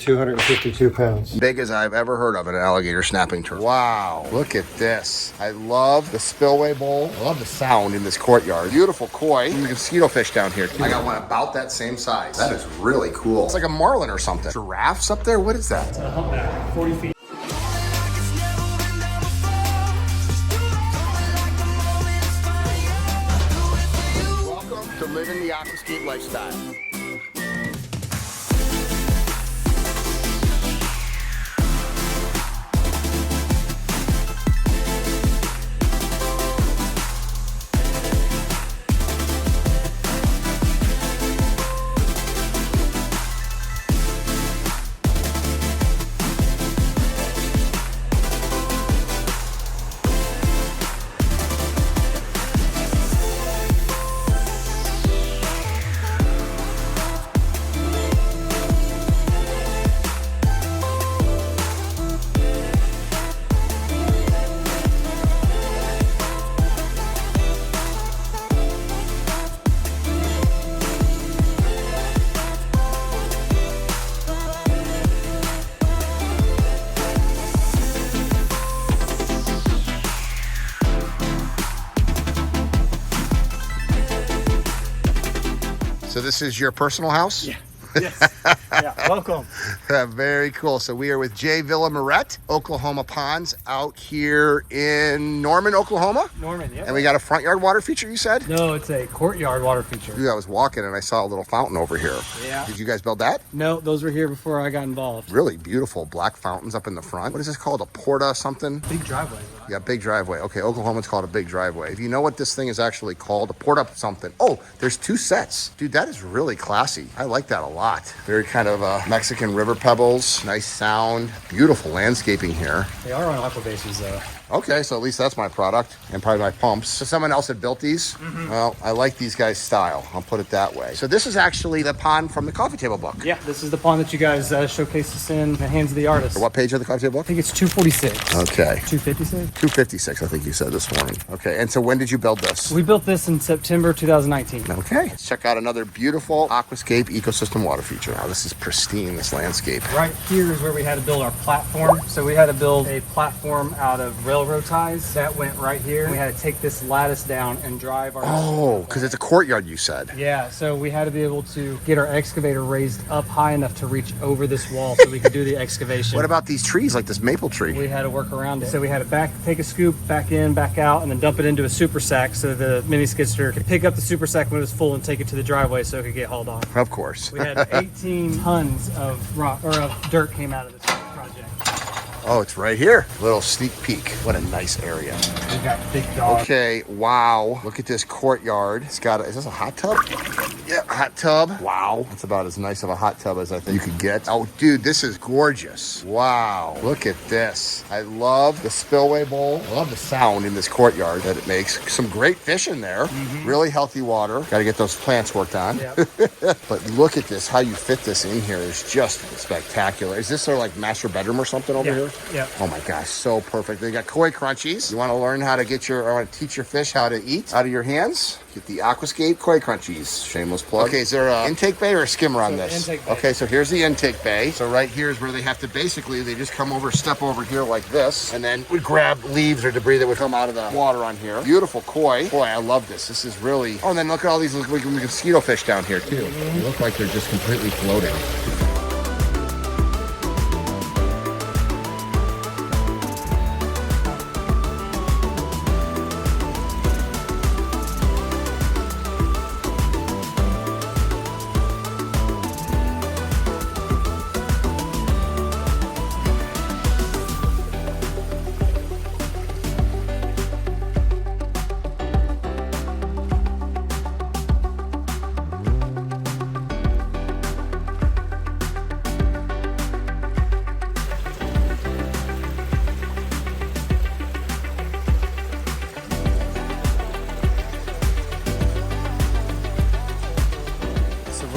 252 pounds. Big as I've ever heard of an alligator snapping turtle. Wow, look at this. I love the Spillway Bowl. I love the sound in this courtyard. Beautiful koi. Mosquito fish down here too. I got one about that same size. That is really cool. It's like a marlin or something. Giraffes up there? What is that? It's a humpback, 40 feet. Welcome to living the Aquascape lifestyle. So this is your personal house? Yeah. Yes. Yeah. Welcome. Very cool. So we are with Jay Villemarette, Oklahoma Ponds, out here in Norman, Oklahoma. Norman, yeah. And we got a front yard water feature, you said? No, it's a courtyard water feature. Dude, I was walking and I saw a little fountain over here. Yeah. Did you guys build that? No, those were here before I got involved. Really beautiful black fountains up in the front. What is this called? A porta something? Big driveway. Right? Yeah, big driveway. Okay, Oklahomans call it a big driveway. If you know what this thing is actually called, a porta something. Oh, there's two sets. Dude, that is really classy. I like that a lot. Very kind of Mexican river pebbles. Nice sound. Beautiful landscaping here. They are on aqua bases though. Okay, so at least that's my product and probably my pumps. So someone else had built these? Well, I like these guys' style. I'll put it that way. So this is actually the pond from the coffee table book. Yeah, this is the pond that you guys showcased us in the hands of the artist. What page of the coffee table book? I think it's 246. Okay. 256? 256, I think you said this morning. Okay, and so when did you build this? We built this in September 2019. Okay, let's check out another beautiful Aquascape ecosystem water feature. Wow, this is pristine, this landscape. Right here is where we had to build our platform. So we had to build a platform out of railroad ties. That went right here. We had to take this lattice down and drive our... Oh, because it's a courtyard, you said. Yeah, so we had to be able to get our excavator raised up high enough to reach over this wall so we could do the excavation. What about these trees, like this maple tree? We had to work around it. So we had to take a scoop, back in, back out, and then dump it into a super sack so the mini skid steer could pick up the super sack when it was full and take it to the driveway so it could get hauled off. Of course. We had 18 tons of rock or of dirt came out of this project. Oh, it's right here. Little sneak peek. What a nice area. We got big dogs. Okay, wow. Look at this courtyard. It's got is this a hot tub? Yeah, hot tub. Wow. That's about as nice of a hot tub as I think you could get. Oh, dude, this is gorgeous. Wow. Look at this. I love the Spillway Bowl. I love the sound in this courtyard that it makes. Some great fish in there. Really healthy water. Got to get those plants worked on. Yep. But look at this. How you fit this in here is just spectacular. Is this their like master bedroom or something over here? Yeah. Oh my gosh, so perfect. They got koi crunchies. You want to learn how to teach your fish how to eat out of your hands? Get the Aquascape Koi Crunchies. Shameless plug. Okay, is there an intake bay or a skimmer on this? Intake bay. Okay, so here's the intake bay. So right here is where they have to they just come over, step over here like this, and then would grab leaves or debris that would come out of the water on here. Beautiful koi. Boy, I love this. This is really... Oh, and then look at all these mosquito fish down here too. They look like they're just completely floating.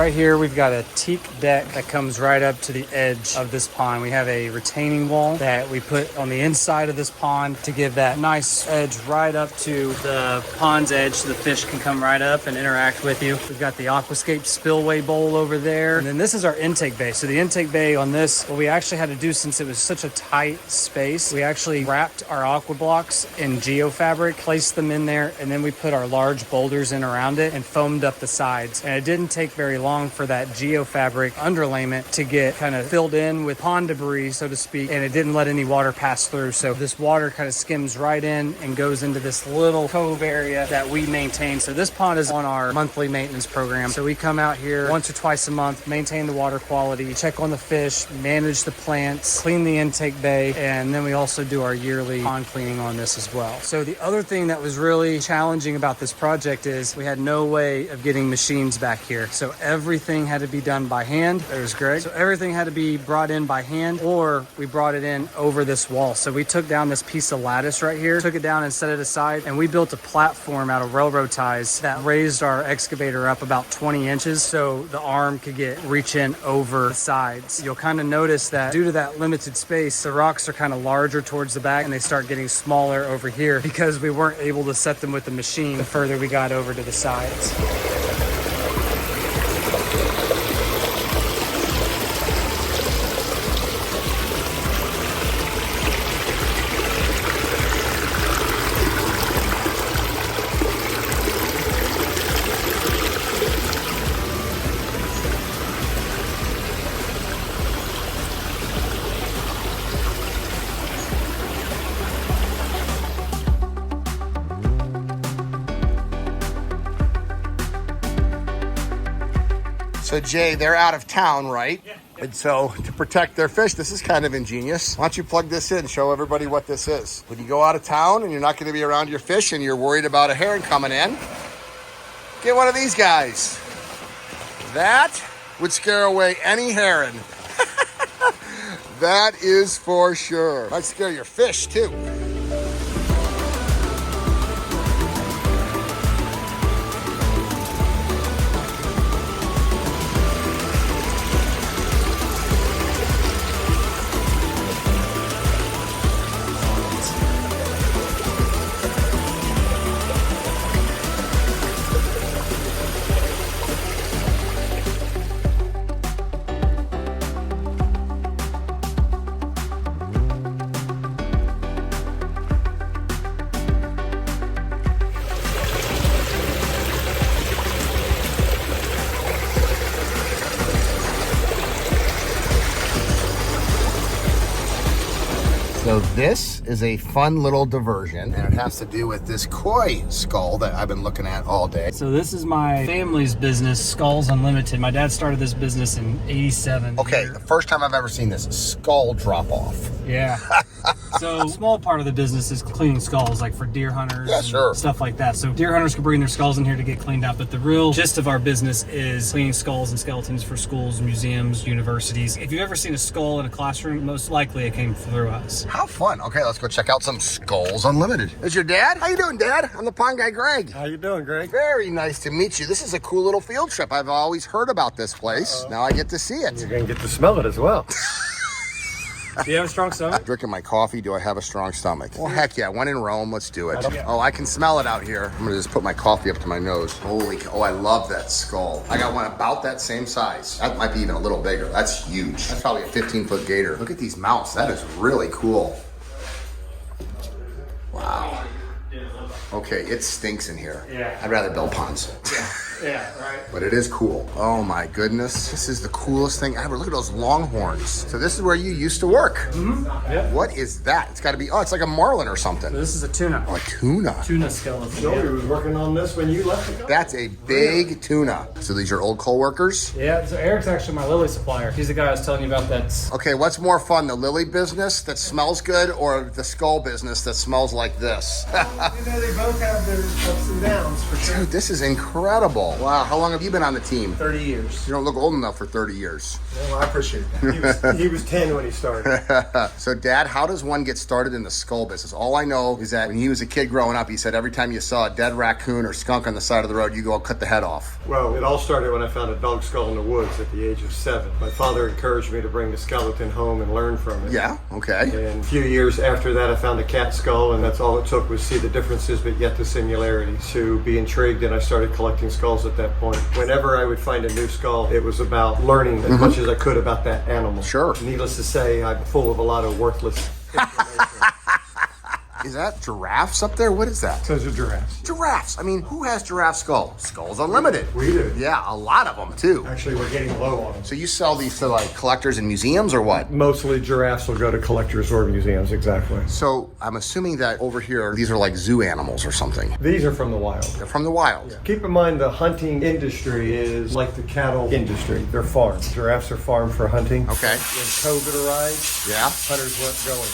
Right here, we've got a teak deck that comes right up to the edge of this pond. We have a retaining wall that we put on the inside of this pond to give that nice edge right up to the pond's edge so the fish can come right up and interact with you. We've got the Aquascape Spillway Bowl over there. And then this is our intake bay. So the intake bay on this, what we actually had to do, since it was such a tight space, we actually wrapped our Aquablocks in geofabric, placed them in there, and then we put our large boulders in around it and foamed up the sides. And it didn't take very long for that geofabric underlayment to get kind of filled in with pond debris, so to speak, and it didn't let any water pass through. So this water kind of skims right in and goes into this little cove area that we maintain. So this pond is on our monthly maintenance program. So we come out here once or twice a month, maintain the water quality, check on the fish, manage the plants, clean the intake bay, and then we also do our yearly pond cleaning on this as well. So the other thing that was really challenging about this project is we had no way of getting machines back here. So everything had to be done by hand. There's Greg. So everything had to be brought in by hand, or we brought it in over this wall. So we took down this piece of lattice right here, took it down and set it aside, and we built a platform out of railroad ties that raised our excavator up about 20 inches so the arm could reach in over the sides. You'll kind of notice that due to that limited space, the rocks are kind of larger towards the back and they start getting smaller over here because we weren't able to set them with the machine the further we got over to the sides. So Jay, they're out of town, right? Yeah. And so to protect their fish, this is kind of ingenious. Why don't you plug this in, show everybody what this is. When you go out of town and you're not going to be around your fish and you're worried about a heron coming in, get one of these guys. That would scare away any heron. That is for sure. Might scare your fish too. So this is a fun little diversion, and it has to do with this koi skull that I've been looking at all day. So this is my family's business, Skulls Unlimited. My dad started this business in '87. Okay, the first time I've ever seen this skull drop off. Yeah. So a small part of the business is cleaning skulls, like for deer hunters and stuff like that. So deer hunters can bring their skulls in here to get cleaned out, but the real gist of our business is cleaning skulls and skeletons for schools, museums, universities. If you've ever seen a skull in a classroom, most likely it came through us. How fun. Okay, let's go check out some Skulls Unlimited. Is your dad? How you doing, Dad? I'm the pond guy, Greg. How you doing, Greg? Very nice to meet you. This is a cool little field trip. I've always heard about this place. Now I get to see it. You're going to get to smell it as well. Do you have a strong stomach? Drinking my coffee, do I have a strong stomach? Well, heck yeah, when in Rome, let's do it. Oh, I can smell it out here. I'm gonna just put my coffee up to my nose. Holy cow, oh, I love that skull. I got one about that same size. That might be even a little bigger. That's huge. That's probably a 15-foot gator. Look at these mouths, that is really cool. Wow. Okay, it stinks in here. Yeah. I'd rather build ponds. Yeah, right. But it is cool. Oh my goodness. This is the coolest thing ever. Look at those longhorns. So this is where you used to work. Mm-hmm. Yep. What is that? It's gotta be, oh, it's like a marlin or something. This is a tuna. Oh, a tuna. Tuna skeleton. Joey was working on this when you left the company. That's a big tuna. So these are old co-workers? Yeah, so Eric's actually my lily supplier. He's the guy I was telling you about that's... Okay, what's more fun, the lily business that smells good or the skull business that smells like this? You know, they both have their ups and downs for sure. Dude, this is incredible. cool. Wow, how long have you been on the team? 30 years. You don't look old enough for 30 years. Well, I appreciate that. He was 10 when he started. So, Dad, how does one get started in the skull business? All I know is that when he was a kid growing up, he said every time you saw a dead raccoon or skunk on the side of the road, you go cut the head off. Well, it all started when I found a dog skull in the woods at the age of 7. My father encouraged me to bring the skeleton home and learn from it. Yeah, okay. And a few years after that, I found a cat skull, and that's all it took was see the differences, but yet the similarities. To be intrigued, and I started collecting skulls at that point. Whenever I would find a new skull, it was about learning as much as I could about that animal. Sure. Needless to say, I'm full of a lot of worthless information. Is that giraffes up there? What is that? Those are giraffes. Giraffes. I mean, who has giraffe skull? Skulls Unlimited. We do. Yeah, a lot of them too. Actually, we're getting low on them. So you sell these to like collectors and museums or what? Mostly giraffes will go to collectors or museums, exactly. So I'm assuming that over here, these are like zoo animals or something. These are from the wild. They're from the wild. Keep in mind the hunting industry is like the cattle industry. They're farmed. Giraffes are farmed for hunting. Okay. When COVID arrived, Yeah. hunters weren't going.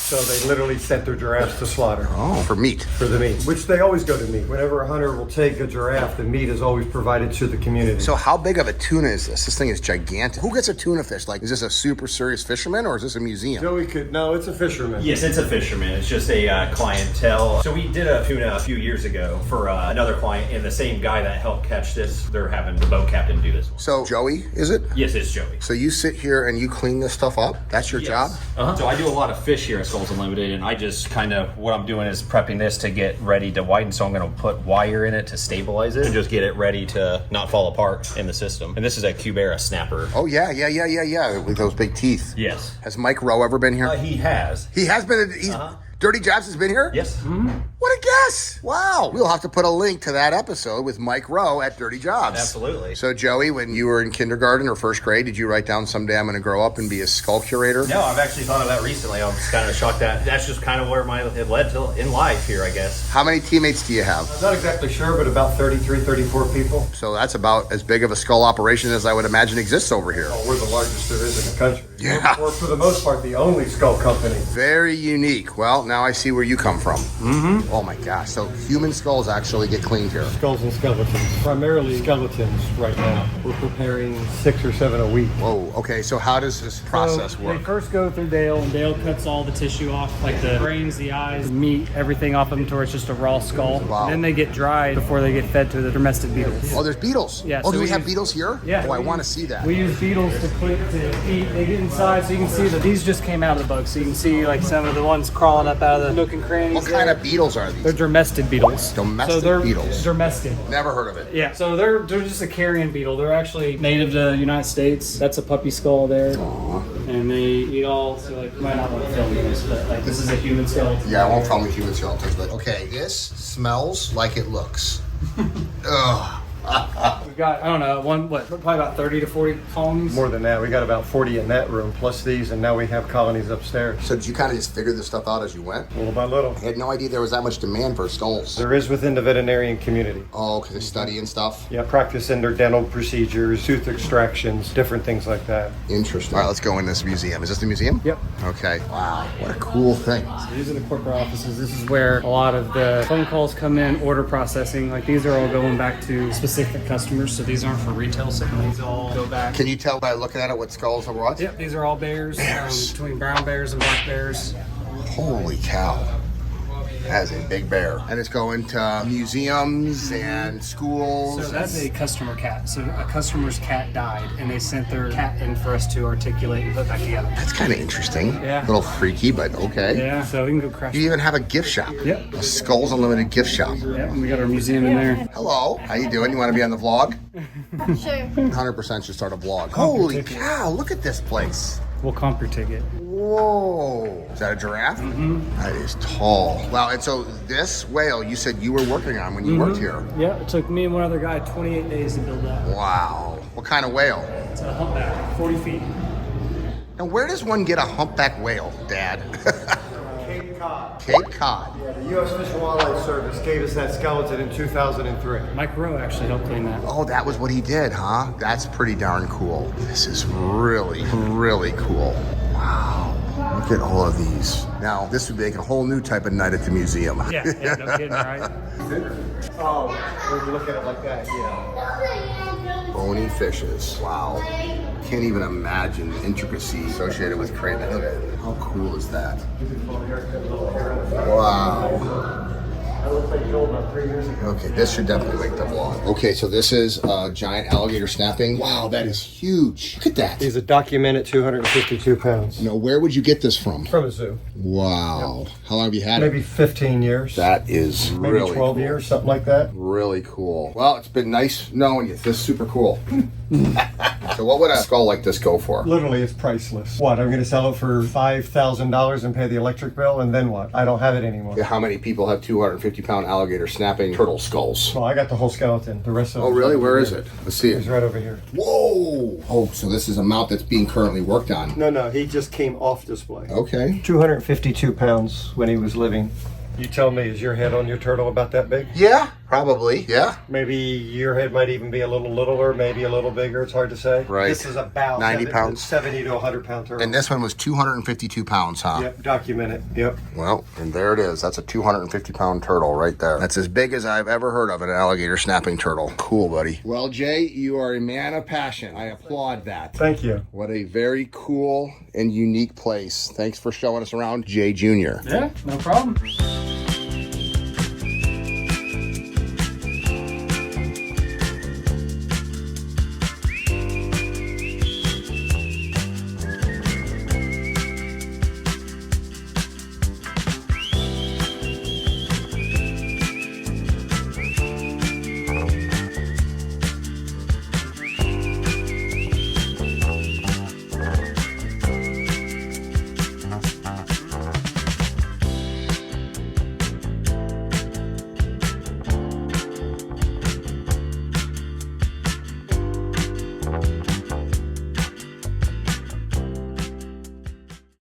So they literally sent their giraffes to slaughter. Oh, for meat. For the meat, which they always go to meat. Whenever a hunter will take a giraffe, the meat is always provided to the community. So how big of a tuna is this? This thing is gigantic. Who gets a tuna fish? Like, is this a super serious fisherman or is this a museum? No, it's a fisherman. Yes, it's a fisherman. It's just a clientele. So we did a tuna a few years ago for another client, and the same guy that helped catch this, they're having the boat captain do this one. So Joey, is it? Yes, it's Joey. So you sit here and you clean this stuff up? That's your job? So I do a lot of fish here at Skulls Unlimited, and I just kind of, what I'm doing is prepping this to get ready to whiten. So I'm going to put wire in it to stabilize it and just get it ready to not fall apart in the system. And this is a Cubera snapper. Oh, yeah. With those big teeth. Yes. Has Mike Rowe ever been here? He has. He has been. Dirty Jobs has been here? Yes. What a guess. Wow. We'll have to put a link to that episode with Mike Rowe at Dirty Jobs. Absolutely. So, Joey, when you were in kindergarten or first grade, did you write down someday I'm going to grow up and be a skull curator? No, I've actually thought of that recently. I was kind of shocked that that's just kind of where it led to in life here, I guess. How many teammates do you have? I'm not exactly sure, but about 33, 34 people. So that's about as big of a skull operation as I would imagine exists over here. We're the largest there is in the country. Yeah. We're for the most part the only skull company. Very unique. Well, now I see where you come from. Oh my gosh. So human skulls actually get cleaned here. Skulls and skeletons. Primarily skeletons right now. We're preparing 6 or 7 a week. Whoa. Okay. So how does this process So work? They first go through Dale, and Dale cuts all the tissue off, like the brains, the eyes, meat, everything off them to where it's just a raw skull. Wow. And then they get dried before they get fed to the domestic beetles. Oh, there's beetles. Yeah, Oh, so do we we have use- beetles here? Yeah. Oh, I want to see that. We use beetles to eat. They get inside, so you can see that these just came out of the bug. So you can see like some of the ones crawling up out of the nook and crannies. What kind of beetles are They're these? domestic beetles. Domestic so they're beetles. Domestic. Never heard of it. Yeah, so they're just a carrion beetle. They're actually native to the United States. That's a puppy skull there. And they eat all, so like, you might not want to film this, but like this is a human skeleton. Yeah, I won't tell me human skeletons, but okay, this smells like it looks. Ugh. We've got, I don't know, probably about 30 to 40 colonies. More than that, we got about 40 in that room, plus these, and now we have colonies upstairs. So did you kind of just figure this stuff out as you went? Little by little. I had no idea there was that much demand for skulls. There is within the veterinarian community. Oh, because they study and stuff? Yeah, practice in their dental procedures, tooth extractions, different things like that. Interesting. All right, let's go in this museum. Is this the museum? Yep. Okay. Wow, what a cool thing. So these are the corporate offices. This is where a lot of the phone calls come in, order processing. Like these are all going back to specific customers. So these aren't for retail sales. These all go back. Can you tell by looking at it what skulls are what? Yep, these are all bears, between brown bears and black bears. Holy cow. That is a big bear. And it's going to museums and schools. So that's a customer cat. So a customer's cat died, and they sent their cat in for us to articulate and put back together. That's kind of interesting. Yeah. A little freaky, but okay. Yeah, so we can go crash. You even have a gift shop. Yep. A Skulls Unlimited gift shop. Yep, and we got our museum in there. Hello. How you doing? You want to be on the vlog? Sure. 100% should start a vlog. Holy cow, look at this place. We'll comp your ticket. Whoa. Is that a giraffe? That is tall. Wow, and so this whale you said you were working on when you worked here. Yeah, it took me and one other guy 28 days to build that. Wow. What kind of whale? It's a humpback, 40 feet. Now, where does one get a humpback whale, Dad? Cape Cod. Cape Cod. Yeah, the U.S. Fish and Wildlife Service gave us that skeleton in 2003. Mike Rowe actually helped clean that. Oh, that was what he did, huh? That's pretty darn cool. This is really, really cool. Wow. Look at all of these. Now, this would make a whole new type of night at the museum. Yeah, no kidding, right? Oh, when you look at it like that, yeah. Bony fishes. Wow. Can't even imagine the intricacy associated with creating it. How cool is that? Wow. That looks like you told about 3 years ago. Okay, this should definitely make the vlog. Okay, so this is a giant alligator snapping. Wow, that is huge. Look at that. He's a documented 252 pounds. Now, where would you get this from? From a zoo. Wow. Yep. How long have you had Maybe it? 15 years. That is Maybe really 12 cool. years, something like that. Really cool. Well, it's been nice knowing you. This is super cool. So what would a skull like this go for? Literally, it's priceless. What, I'm going to sell it for $5,000 and pay the electric bill, and then what? I don't have it anymore. How many people have 250-pound alligator snapping turtle skulls? Well, I got the whole skeleton. The rest of it. Oh, really? Where is it? Let's see It's it. right over here. Whoa! Oh, so this is a mount that's being currently worked on. No, he just came off display. Okay. 252 pounds when he was living. You tell me, is your head on your turtle about that big? Yeah, probably. Yeah. Maybe your head might even be a little littler, maybe a little bigger. It's hard to say. Right. This is about 90 pounds. 70 to 100 pound turtle. And this one was 252 pounds, huh? Yep, documented. Yep. Well, and there it is. That's a 250-pound turtle right there. That's as big as I've ever heard of an alligator snapping turtle. Cool, buddy. Well, Jay, you are a man of passion. I applaud that. Thank you. What a very cool and unique place. Thanks for showing us around, Jay Jr. Yeah, no problem.